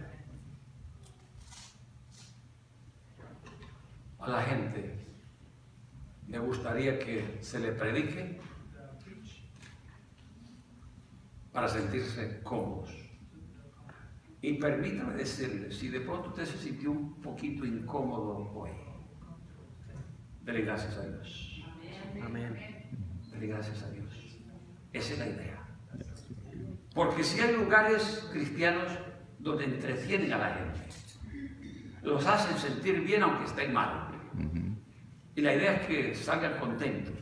a la gente. Me gustaría que se le predique para sentirse cómodos. Y permítame decirle, si de pronto usted se sintió un poquito incómodo hoy, dele gracias a Dios. Amén. Dele gracias a Dios. Esa es la idea. Porque si hay lugares cristianos donde entretienen a la gente, los hacen sentir bien aunque estén mal. Y la idea es que salgan contentos.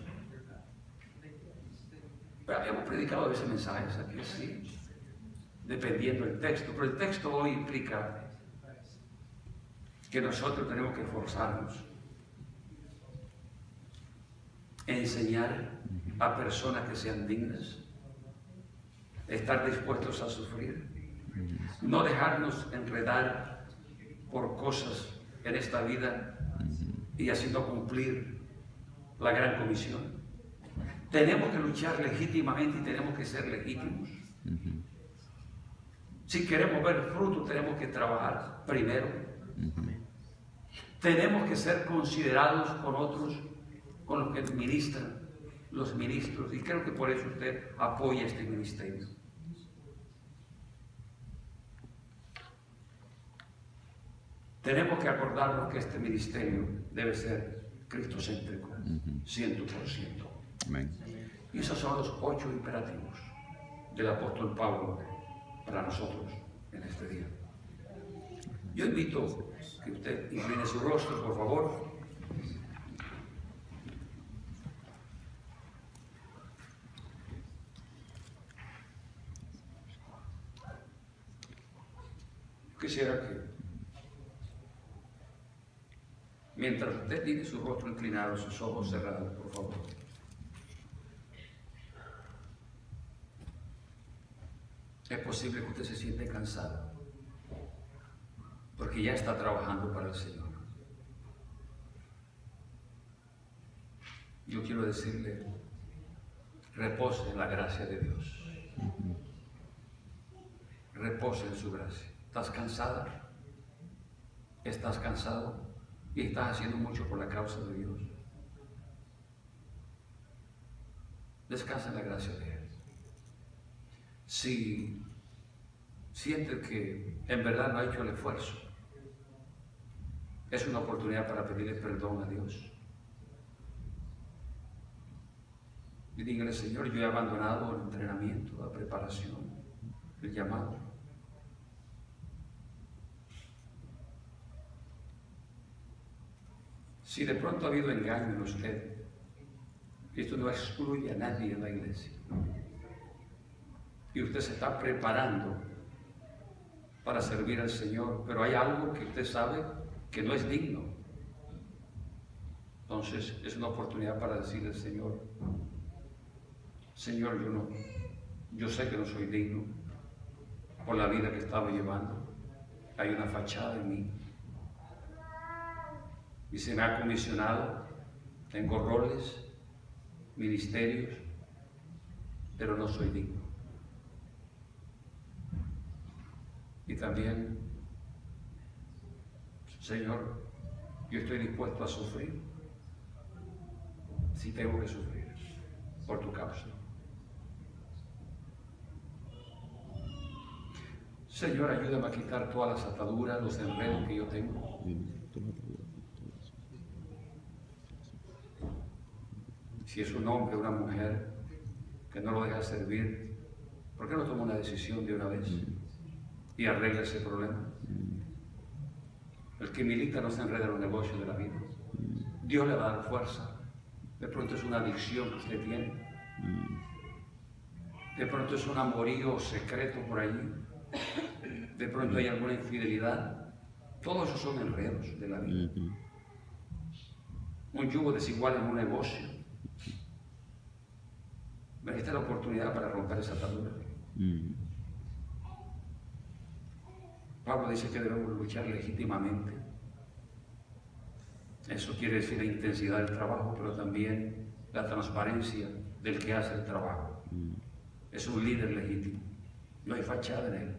Pero hemos predicado ese mensaje aquí, sí, dependiendo del texto, pero el texto hoy implica que nosotros tenemos que esforzarnos, enseñar a personas que sean dignas, estar dispuestos a sufrir, no dejarnos enredar por cosas en esta vida y así no cumplir la gran comisión. Tenemos que luchar legítimamente y tenemos que ser legítimos. Si queremos ver fruto, tenemos que trabajar primero. Tenemos que ser considerados con otros, con los que ministran, los ministros. Y creo que por eso usted apoya este ministerio. Tenemos que acordarnos que este ministerio debe ser cristocéntrico, 100%. Amén. Y esos son los 8 imperativos del apóstol Pablo para nosotros en este día. Yo invito que usted incline su rostro, por favor. Quisiera que, mientras usted tiene su rostro inclinado, sus ojos cerrados, por favor, es posible que usted se sienta cansado, porque ya está trabajando para el Señor. Yo quiero decirle, repose en la gracia de Dios. Repose en su gracia. ¿Estás cansada? ¿Estás cansado? Y estás haciendo mucho por la causa de Dios. Descansa en la gracia de Él. Si siente que en verdad no ha hecho el esfuerzo, es una oportunidad para pedirle perdón a Dios. Y dígale, Señor, yo he abandonado el entrenamiento, la preparación, el llamado. Si de pronto ha habido engaño en usted, Esto no excluye a nadie en la iglesia. Y usted se está preparando para servir al Señor, pero hay algo que usted sabe que no es digno. Entonces es una oportunidad para decirle al Señor, Señor, yo sé que no soy digno por la vida que estaba llevando. Hay una fachada en mí. Y se me ha comisionado, tengo roles, ministerios, pero no soy digno. Y también, Señor, yo estoy dispuesto a sufrir, si tengo que sufrir, por tu causa. Señor, ayúdame a quitar todas las ataduras, los enredos que yo tengo. Si es un hombre o una mujer que no lo deja servir, ¿por qué no toma una decisión de una vez y arregla ese problema? El que milita no se enreda en los negocios de la vida. Dios le va a dar fuerza. De pronto es una adicción que usted tiene. De pronto es un amorío secreto por allí. De pronto hay alguna infidelidad. Todos esos son enredos de la vida. Un yugo desigual en un negocio. Esta es la oportunidad para romper esa atadura. Pablo dice que debemos luchar legítimamente. Eso quiere decir la intensidad del trabajo, pero también la transparencia del que hace el trabajo. Es un líder legítimo. No hay fachada en él.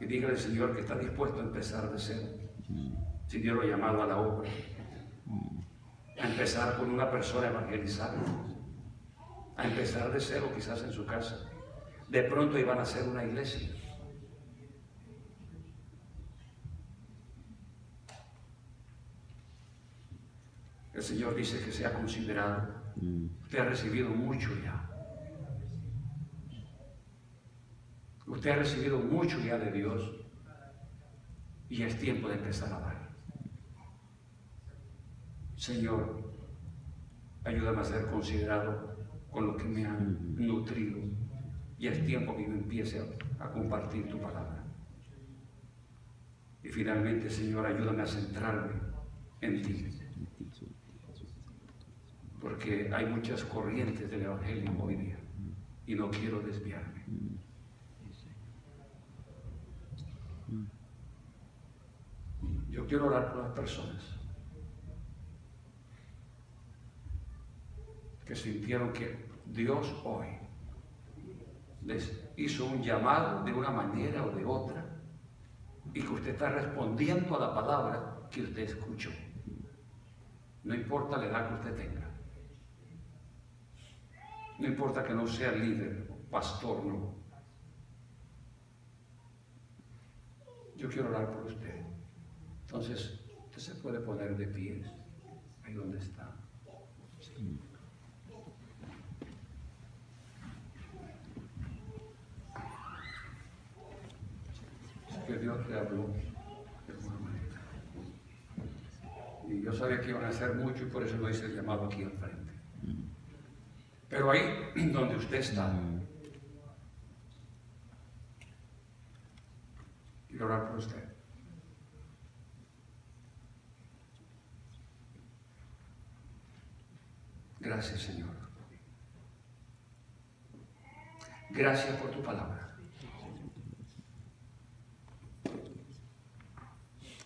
Y dígale al Señor que está dispuesto a empezar de cero. Si Dios lo ha llamado a la obra. A empezar con una persona evangelizada. A empezar de cero quizás en su casa. De pronto iban a hacer una iglesia. El Señor dice que sea considerado. Usted ha recibido mucho ya. Usted ha recibido mucho ya de Dios. Y es tiempo de empezar a dar. Señor, ayúdame a ser considerado con lo que me han nutrido. Y es tiempo que yo empiece a compartir tu palabra. Y finalmente, Señor, ayúdame a centrarme en ti. Porque hay muchas corrientes del Evangelio hoy día. Y no quiero desviarme. Yo quiero orar por las personas que sintieron que Dios hoy les hizo un llamado de una manera o de otra y que usted está respondiendo a la palabra que usted escuchó. No importa la edad que usted tenga. No importa que no sea líder o pastor, no. Yo quiero orar por usted. Entonces, usted se puede poner de pie ahí donde está. Sí. Que Dios te habló de alguna manera. Y yo sabía que iban a hacer mucho y por eso lo hice el llamado aquí al frente. Pero ahí donde usted está, quiero orar por usted. Gracias, Señor. Gracias por tu palabra.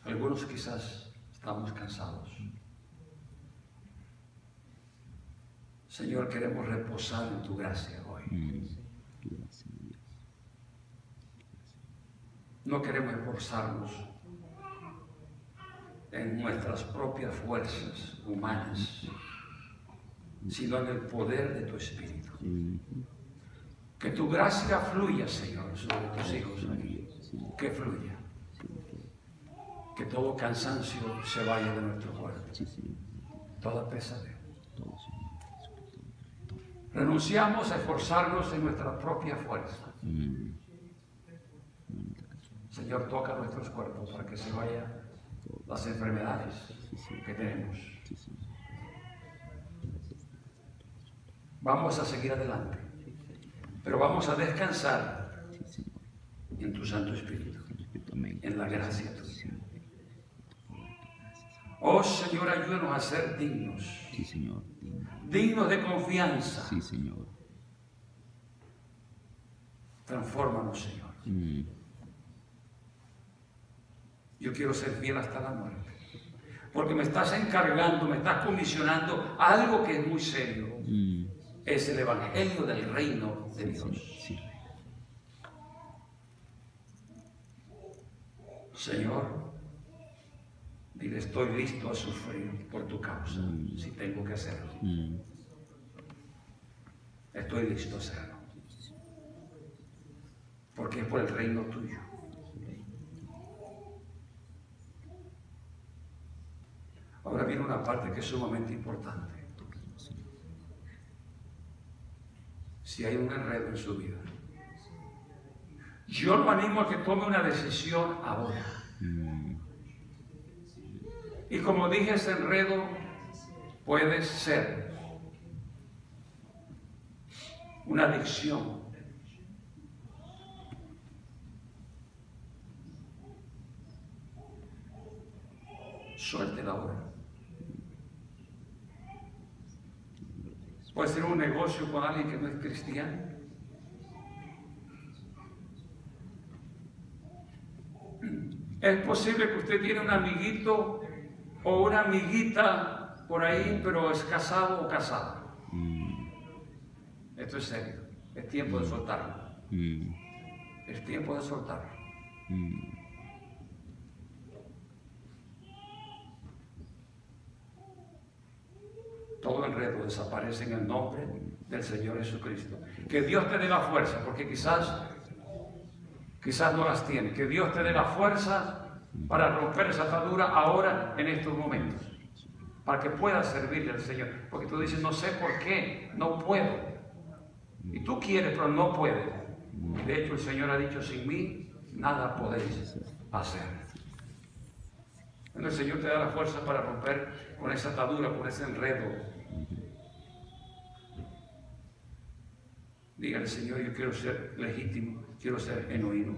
Algunos quizás estamos cansados. Señor, queremos reposar en tu gracia hoy. No queremos esforzarnos en nuestras propias fuerzas humanas, sino en el poder de tu Espíritu. Que tu gracia fluya, Señor, sobre tus hijos aquí. Que fluya. Que todo cansancio se vaya de nuestro cuerpo. Toda pesadez. Renunciamos a esforzarnos en nuestra propia fuerza. Señor, toca nuestros cuerpos para que se vayan las enfermedades que tenemos. Vamos a seguir adelante, pero vamos a descansar en tu Santo Espíritu, en la gracia tuya. Oh Señor, ayúdanos a ser dignos.
Sí, Señor.
Dignos de confianza.
Sí, Señor.
Transfórmanos, Señor. Yo quiero ser fiel hasta la muerte, porque me estás encargando, me estás comisionando algo que es muy serio. Es el evangelio del reino de Dios.
Sí.
Señor, dile, estoy listo a sufrir por tu causa, si tengo que hacerlo. Estoy listo a hacerlo, porque es por el reino tuyo. Ahora viene una parte que es sumamente importante. Si hay un enredo en su vida, yo lo animo a que tome una decisión ahora. Y como dije, ese enredo puede ser una adicción, suéltela ahora. Puede ser un negocio con alguien que no es cristiano. Es posible que usted tiene un amiguito o una amiguita por ahí, pero es casado o casada. Esto es serio. Es tiempo de soltarlo. Es tiempo de soltarlo. Todo enredo desaparece en el nombre del Señor Jesucristo. Que Dios te dé la fuerza, porque quizás no las tiene. Que Dios te dé la fuerza para romper esa atadura ahora, en estos momentos, para que puedas servirle al Señor. Porque tú dices, no sé por qué, no puedo. Y tú quieres, pero no puedes. De hecho, el Señor ha dicho, sin mí nada podéis hacer. Entonces el Señor te da la fuerza para romper con esa atadura, con ese enredo. Dígale, Señor, yo quiero ser legítimo, quiero ser genuino.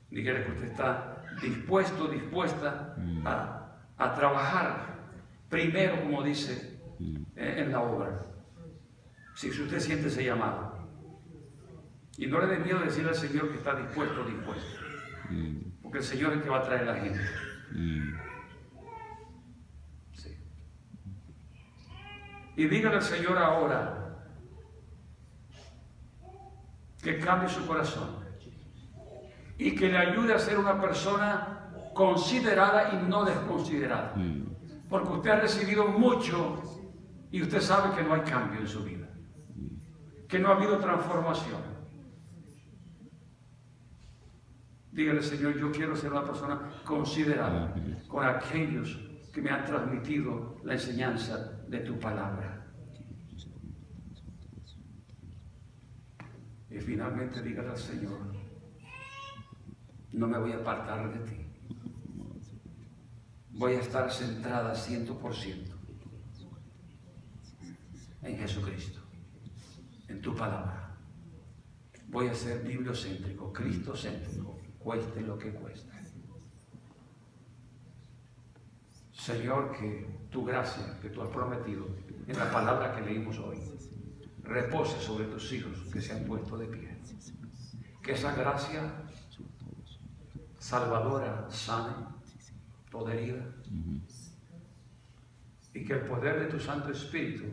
Dígale que usted está dispuesto, dispuesta a trabajar primero, como dice en la obra. Si usted siente ese llamado. Y no le dé miedo decirle al Señor que está dispuesto o dispuesto. Porque el Señor es el que va a traer a la gente. Sí. Y dígale al Señor ahora que cambie su corazón y que le ayude a ser una persona considerada y no desconsiderada. Porque usted ha recibido mucho y usted sabe que no hay cambio en su vida, que no ha habido transformación. Dígale, Señor, yo quiero ser una persona considerada con aquellos que me han transmitido la enseñanza de tu palabra. Y finalmente dígale al Señor, no me voy a apartar de ti. Voy a estar centrada 100% en Jesucristo, en tu palabra. Voy a ser bibliocéntrico, cristocéntrico, cueste lo que cueste. Señor, que tu gracia que tú has prometido en la palabra que leímos hoy repose sobre tus hijos que se han puesto de pie. Que esa gracia salvadora sane toda herida y que el poder de tu Santo Espíritu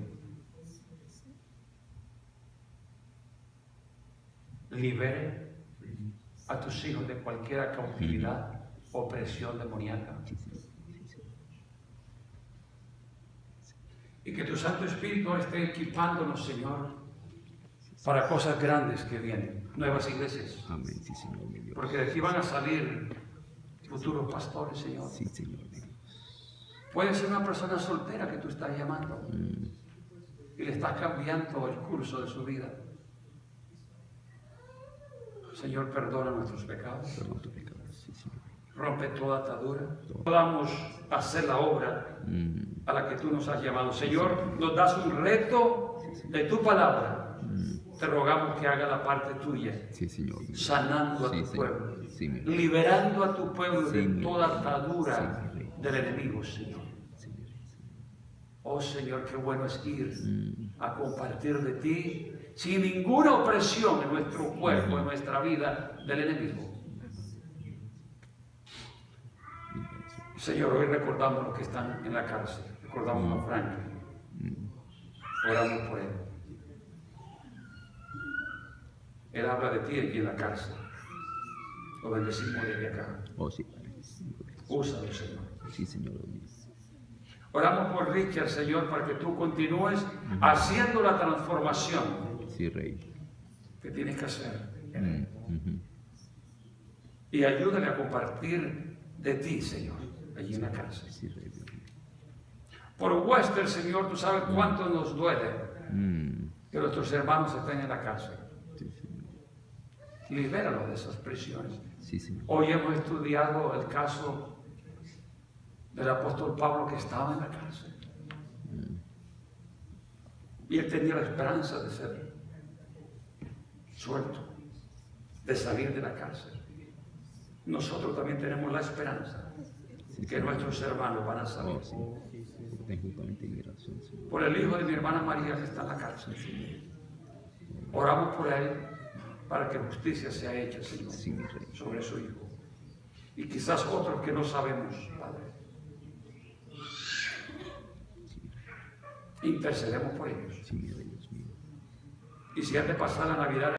libere a tus hijos de cualquier cautividad o presión demoníaca. Y que tu Santo Espíritu esté equipándonos, Señor, para cosas grandes que vienen, nuevas iglesias.
Amén, sí, Señor, mi Dios.
Porque de aquí van a salir futuros pastores, Señor.
Sí, Señor, mi Dios.
Puede ser una persona soltera que tú estás llamando y le estás cambiando el curso de su vida. Señor, perdona nuestros pecados.
Perdón tus pecados, sí, Señor.
Rompe toda atadura. Podamos hacer la obra a la que tú nos has llamado. Señor, nos das un reto de tu palabra. Te rogamos que haga la parte tuya,
Sí, Señor.
sanando a
Sí,
tu
Señor.
pueblo,
Sí, mi rey.
liberando a tu pueblo
Sí,
de
mi
toda
rey.
atadura
Sí, mi rey.
del enemigo, Señor.
Sí, mi rey.
Oh Señor, qué bueno es ir a compartir de ti sin ninguna opresión en nuestro cuerpo, en nuestra vida del enemigo. Señor, hoy recordamos los que están en la cárcel, recordamos a Franklin, oramos por él. Él habla de ti aquí en la cárcel, lo bendecimos desde acá.
Oh, sí, Padre.
Úsalo, Señor.
Sí, Señor.
Oramos por Richard, Señor, para que tú continúes haciendo la transformación
Sí, Rey.
que tienes que hacer.
Ujú.
Y ayúdale a compartir de ti, Señor, allí en la cárcel.
Sí, Rey. Dios mío.
Por Wester, Señor, tú sabes cuánto nos duele
Mm.
que nuestros hermanos estén en la cárcel.
Sí, Señor.
Libéralo de esas prisiones.
Sí, Señor.
Hoy hemos estudiado el caso del apóstol Pablo que estaba en la cárcel. Y él tenía la esperanza de ser suelto, de salir de la cárcel. Nosotros también tenemos la esperanza que nuestros hermanos van a salir.
Oh, sí. Ten justamente mi razón, Señor.
Por el hijo de mi hermana María que está en la cárcel. Oramos por él para que justicia sea hecha, Señor,
Sí, mi Rey.
sobre su hijo. Y quizás otros que no sabemos, Padre. Intercedemos por ellos.
Sí, mi Rey, Dios mío.
Y si han de pasar la Navidad